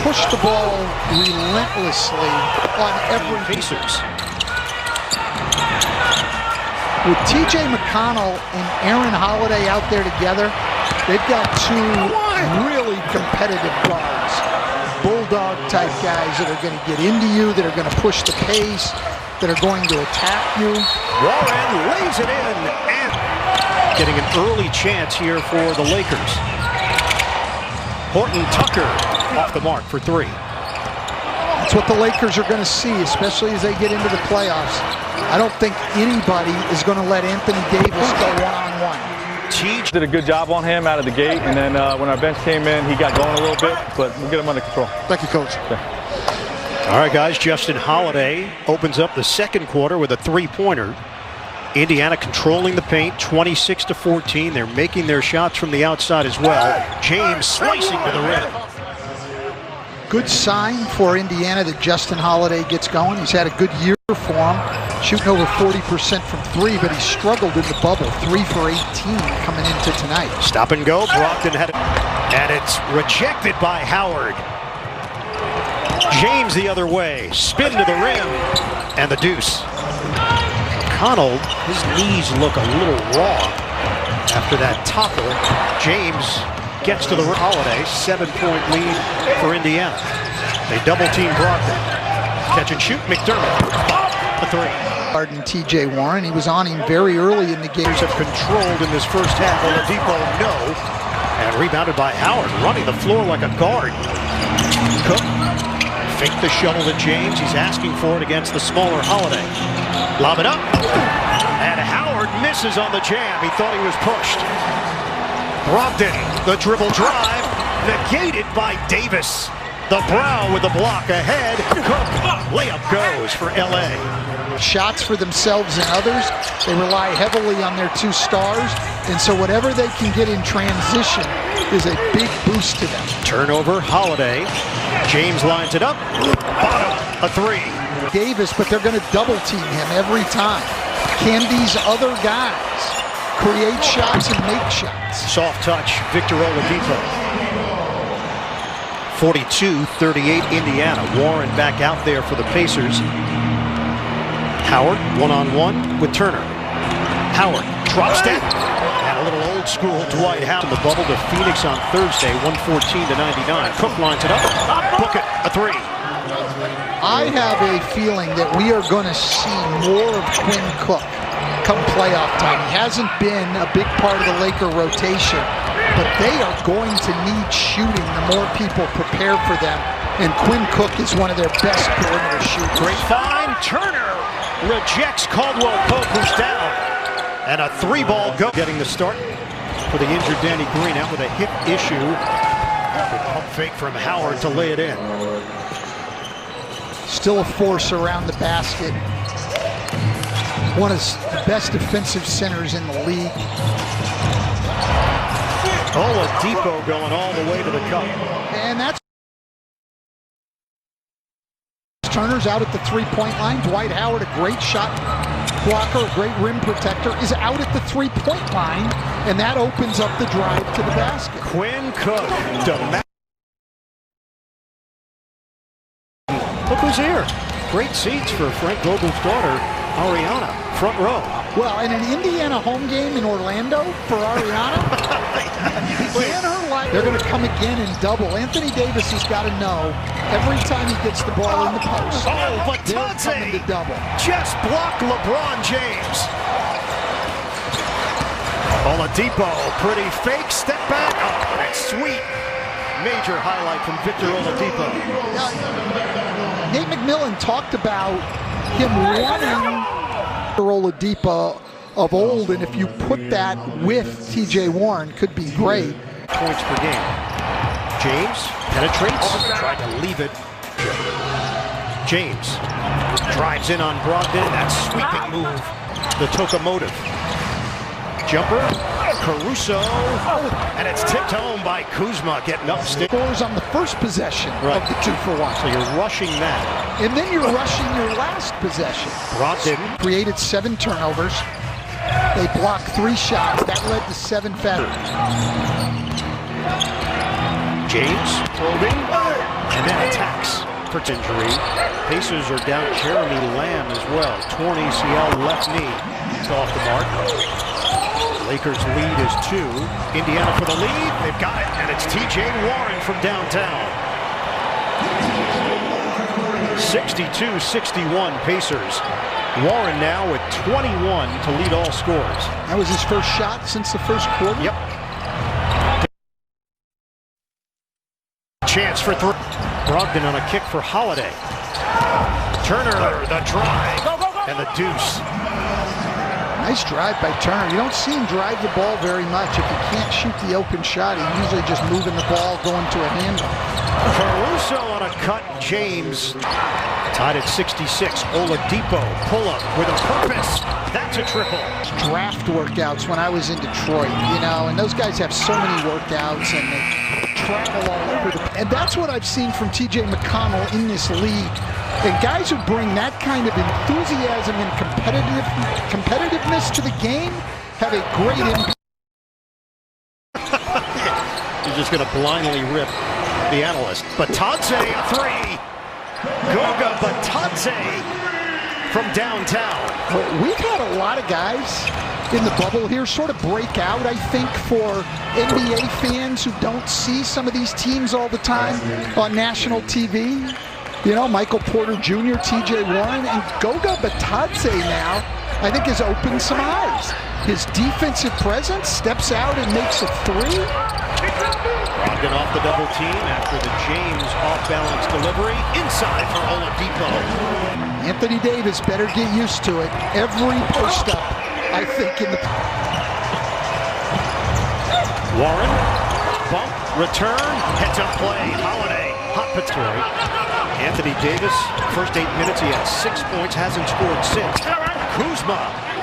push the ball relentlessly on every Pacers. With T.J. McConnell and Aaron Holiday out there together, they've got two really competitive guards. Bulldog-type guys that are going to get into you, that are going to push the pace, that are going to attack you. Warren lays it in, and getting an early chance here for the Lakers. Horton Tucker off the mark for three. That's what the Lakers are going to see, especially as they get into the playoffs. I don't think anybody is going to let Anthony Davis go one-on-one. Teach Did a good job on him out of the gate, and then when our bench came in, he got going a little bit, but we'll get him under control. Thank you, Coach. Yeah. All right, guys, Justin Holiday opens up the second quarter with a three-pointer. Indiana controlling the paint, 26-14. They're making their shots from the outside as well. James slicing to the rim. Good sign for Indiana that Justin Holiday gets going. He's had a good year for him, shooting over 40% from three, but he struggled in the bubble. 3 for 18 coming into tonight. Stop and go. Brogdon had it, and it's rejected by Howard. James the other way, spin to the rim, and the deuce. McConnell, his knees look a little raw after that topple. James gets to the Holiday, 7-point lead for Indiana. They double-team Brogdon. Catch and shoot, McDermott. A three. And T.J. Warren, he was on him very early in the game. Have controlled in this first half. Oladipo, no. And rebounded by Howard, running the floor like a guard. Cook. Fake the shuttle to James. He's asking for it against the smaller Holiday. Lob it up. And Howard misses on the jam. He thought he was pushed. Brogdon, the dribble drive, negated by Davis. The Brow with the block ahead. Cook, layup goes for L.A. Shots for themselves and others. They rely heavily on their two stars, and so whatever they can get in transition is a big boost to them. Turnover, Holiday. James lines it up. Bottom, a three. Davis, but they're going to double team him every time. Can these other guys create shots and make shots? Soft touch, Victor Oladipo. 42-38 Indiana. Warren back out there for the Pacers. Howard one-on-one with Turner. Howard drops down. And a little old school Dwight Howard in the bubble to Phoenix on Thursday, 114-99. Cook lines it up. Book it, a three. I have a feeling that we are going to see more of Quinn Cook come playoff time. He hasn't been a big part of the Laker rotation, but they are going to need shooting the more people prepare for them, and Quinn Cook is one of their best perimeter shooters. Great find. Turner rejects Caldwell Pope, who's down. And a three-ball go. Getting the start for the injured Danny Green, out with a hip issue. Pump fake from Howard to lay it in. Still a force around the basket. One of the best defensive centers in the league. Oladipo going all the way to the cup. And that's Turner's out at the three-point line. Dwight Howard, a great shot blocker, a great rim protector, is out at the three-point line, and that opens up the drive to the basket. Quinn Cook. Look who's here. Great seats for Frank Vogel's daughter, Ariana, front row. Well, in an Indiana home game in Orlando for Ariana, began her life. They're going to come again and double. Anthony Davis has got to know every time he gets the ball in the post, but they're coming to double. Just block LeBron James. Oladipo, pretty fake step back. Oh, that's sweet. Major highlight from Victor Oladipo. Nate McMillan talked about him wanting Oladipo of old, and if you put that with T.J. Warren, could be great. Points per game. James penetrates, tried to leave it. James drives in on Brogdon. That sweeping move. The Tokamotive. Jumper. Caruso. And it's tipped home by Kuzma, getting upstairs. Scores on the first possession of the 2-for-1. So you're rushing that. And then you're rushing your last possession. Brogdon created 7 turnovers. They blocked 3 shots. That led to 7 fouls. James probing and then attacks for injury. Pacers are down Jeremy Lamb as well. Torn ACL left knee. It's off the mark. Lakers lead is 2. Indiana for the lead. They've got it, and it's TJ Warren from downtown. 62-61 Pacers. Warren now with 21 to lead all scores. That was his first shot since the first quarter? Yep. Chance for three. Brogdon on a kick for Holiday. Turner, the drive, and the deuce. Nice drive by Turner. You don't see him drive the ball very much. If he can't shoot the open shot, he's usually just moving the ball, going to a handle. Caruso on a cut. James tied at 66. Oladipo pull up with a purpose. That's a triple. Draft workouts when I was in Detroit, you know, and those guys have so many workouts and they travel all over. And that's what I've seen from TJ McConnell in this league. And guys who bring that kind of enthusiasm and competitiveness to the game have a great impact. He's just going to blindly rip the analyst. Batadze, a three. Goga Batadze from downtown. Well, we've had a lot of guys in the bubble here sort of break out, I think, for NBA fans who don't see some of these teams all the time on national TV. You know, Michael Porter Jr., TJ Warren, and Goga Batadze now, I think, has opened some eyes. His defensive presence steps out and makes a three. Brogdon off the double team after the James off-balance delivery. Inside for Oladipo. Anthony Davis better get used to it. Every post-up, I think, in the... Warren, bump, return, heads-up play. Holiday, hot potato. Anthony Davis, first 8 minutes, he had 6 points, hasn't scored since. Kuzma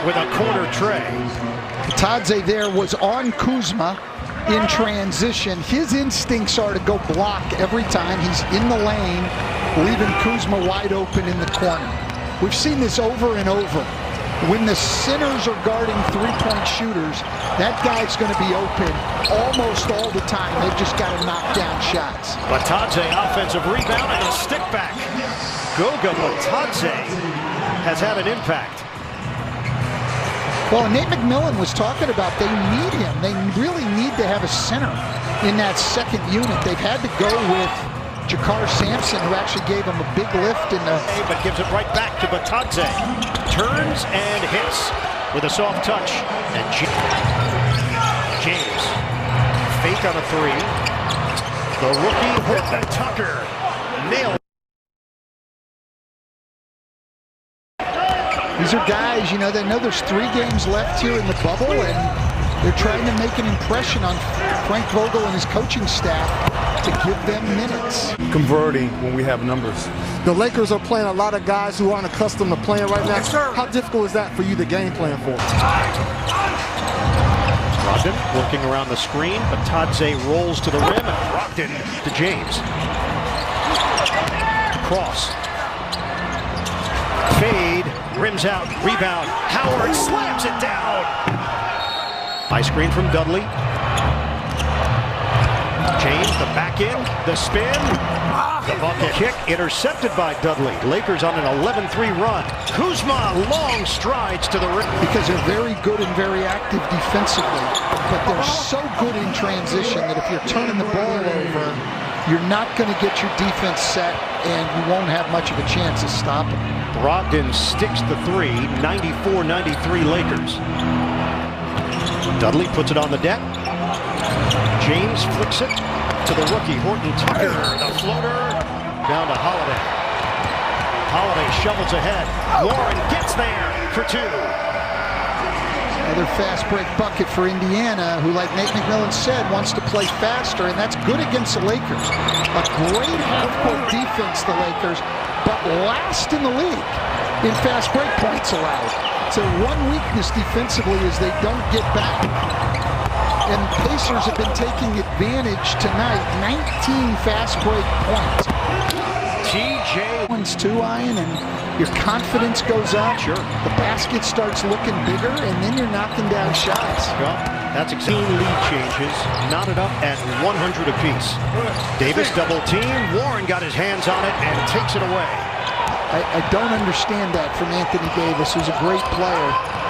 with a corner tray. Batadze there was on Kuzma in transition. His instincts are to go block every time he's in the lane, leaving Kuzma wide open in the corner. We've seen this over and over. When the centers are guarding three-point shooters, that guy's going to be open almost all the time. They've just got to knock down shots. Batadze, offensive rebound and a stick back. Goga Batadze has had an impact. Well, Nate McMillan was talking about they need him. They really need to have a center in that second unit. They've had to go with Jakar Sampson, who actually gave him a big lift in the... But gives it right back to Batadze. Turns and hits with a soft touch. And James, fake on a three. The rookie, Horton Tucker, nailed. These are guys, you know, they know there's 3 games left here in the bubble, and they're trying to make an impression on Frank Vogel and his coaching staff to give them minutes. Converting when we have numbers. The Lakers are playing a lot of guys who aren't accustomed to playing right now. How difficult is that for you to game plan for? Brogdon working around the screen. Batadze rolls to the rim, and Brogdon to James. Cross. Fade. Rims out. Rebound. Howard slams it down. High screen from Dudley. James, the back end, the spin, the bucket. Kick intercepted by Dudley. Lakers on an 11-3 run. Kuzma, long strides to the rim. Because they're very good and very active defensively, but they're so good in transition that if you're turning the ball over, you're not going to get your defense set, and you won't have much of a chance of stopping. Brogdon sticks the three, 94-93 Lakers. Dudley puts it on the deck. James flicks it to the rookie, Horton Tucker. The floater down to Holiday. Holiday shovels ahead. Warren gets there for 2. Another fast break bucket for Indiana, who, like Nate McMillan said, wants to play faster, and that's good against the Lakers. A great half-court defense, the Lakers, but last in the league in fast break points allowed. So one weakness defensively is they don't get back. And Pacers have been taking advantage tonight. 19 fast break points. TJ One's too, Ian, and your confidence goes up. Sure. The basket starts looking bigger, and then you're knocking down shots. Well, That's exactly lead changes, knotted up at 100 apiece. Davis double team. Warren got his hands on it and takes it away. I don't understand that from Anthony Davis, who's a great player.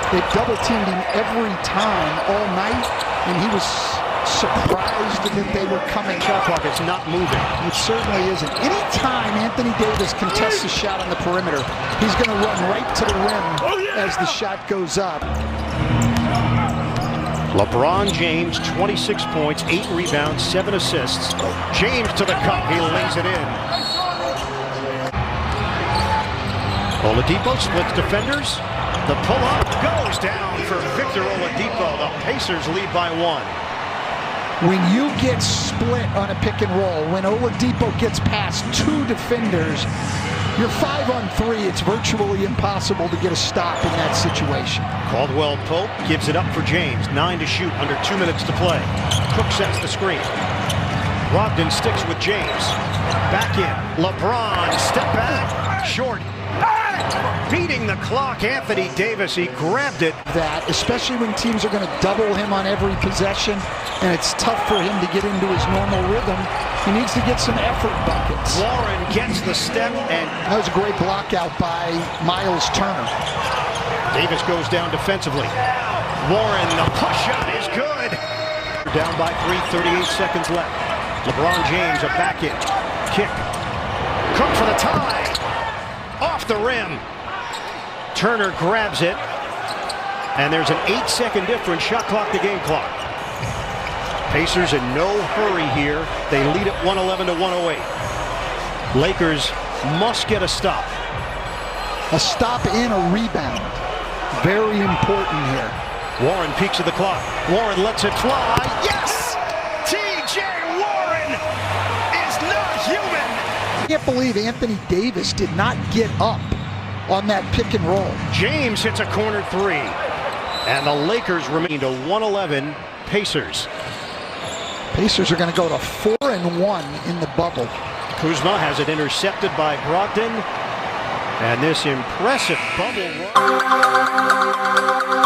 They've double teamed him every time all night, and he was surprised that they were coming. Shot clock is not moving. It certainly isn't. Anytime Anthony Davis contests a shot on the perimeter, he's going to run right to the rim as the shot goes up. LeBron James, 26 points, 8 rebounds, 7 assists. James to the cup. He lays it in. Oladipo splits defenders. The pull-up goes down for Victor Oladipo. The Pacers lead by 1. When you get split on a pick and roll, when Oladipo gets past 2 defenders, you're 5-on-3. It's virtually impossible to get a stop in that situation. Caldwell Pope gives it up for James. 9 to shoot, under 2 minutes to play. Cook sets the screen. Brogdon sticks with James. Back in. LeBron, step back, short. Beating the clock, Anthony Davis, he grabbed it. That, especially when teams are going to double him on every possession, and it's tough for him to get into his normal rhythm. He needs to get some effort buckets. Warren gets the step, and that was a great block out by Miles Turner. Davis goes down defensively. Warren, the push shot is good. Down by 3, 38 seconds left. LeBron James, a back in. Kick. Cook for the tie. Off the rim. Turner grabs it. And there's an 8-second difference. Shot clock to game clock. Pacers in no hurry here. They lead at 111 to 108. Lakers must get a stop. A stop and a rebound. Very important here. Warren peeks at the clock. Warren lets it fly. Yes! T.J. Warren is not human. I can't believe Anthony Davis did not get up on that pick and roll. James hits a corner 3. And the Lakers remain to 111 Pacers. Pacers are going to go to 4-1 in the bubble. Kuzma has it intercepted by Brogdon. And this impressive bubble run.